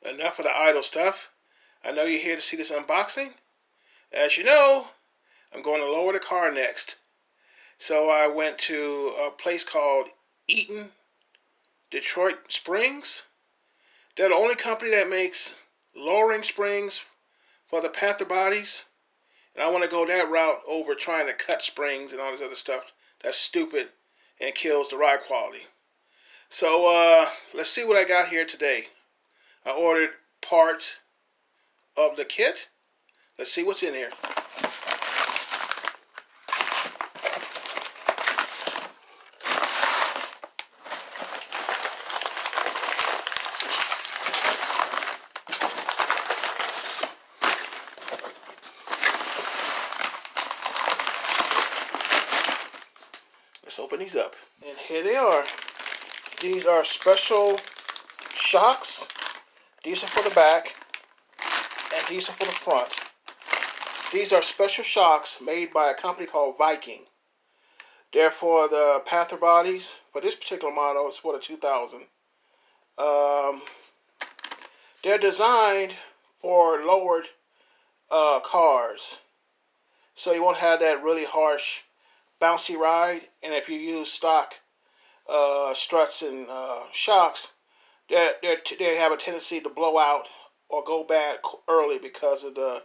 Enough of the idle stuff. I know you're here to see this unboxing. As you know, I'm going to lower the car next. So I went to a place called Eaton, Detroit Springs. They're the only company that makes lowering springs for the Panther bodies. And I want to go that route over trying to cut springs and all this other stuff. That's stupid and kills the ride quality. So let's see what I got here today. I ordered part of the kit. Let's see what's in here. Let's open these up. And here they are. These are special shocks. These are for the back, and these are for the front. These are special shocks made by a company called Viking. They're for the Panther bodies. For this particular model, it's for the 2000. They're designed for lowered cars, so you won't have that really harsh, bouncy ride. And if you use stock struts and shocks, they have a tendency to blow out or go bad early because of the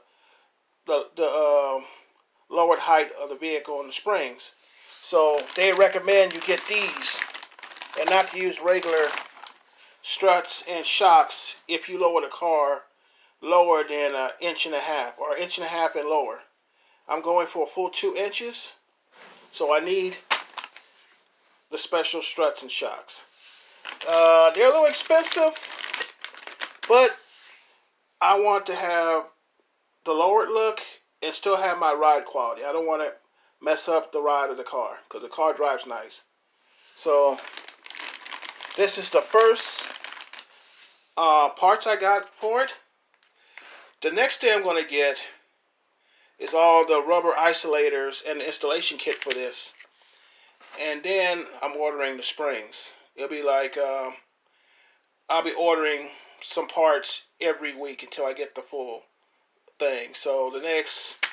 lowered height of the vehicle and the springs. So they recommend you get these and not to use regular struts and shocks if you lower the car lower than an inch and a half or an inch and a half and lower. I'm going for a full 2 inches, so I need the special struts and shocks. They're a little expensive, but I want to have the lowered look and still have my ride quality. I don't want to mess up the ride of the car because the car drives nice. So this is the first parts I got for it. The next thing I'm going to get is all the rubber isolators and the installation kit for this. And then I'm ordering the springs. It'll be like I'll be ordering some parts every week until I get the full thing. So the next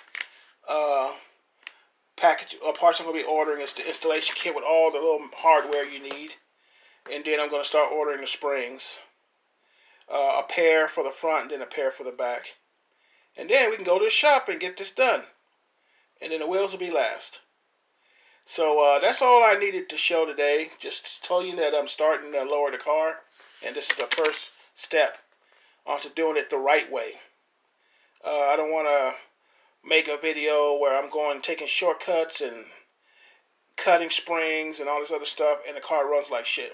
package or parts I'm going to be ordering is the installation kit with all the little hardware you need. And then I'm going to start ordering the springs. A pair for the front and then a pair for the back. And then we can go to the shop and get this done. And then the wheels will be last. So that's all I needed to show today. Just to tell you that I'm starting to lower the car. And this is the first step onto doing it the right way. I don't want to make a video where I'm taking shortcuts and cutting springs and all this other stuff, and the car rides like shit.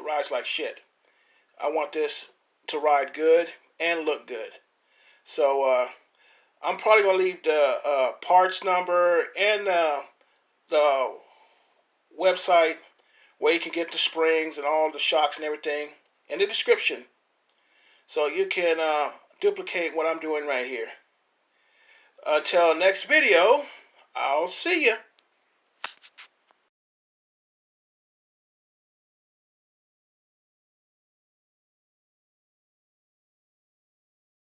I want this to ride good and look good. So I'm probably going to leave the parts number and the website where you can get the springs and all the shocks and everything in the description, so you can duplicate what I'm doing right here. Until next video, I'll see you.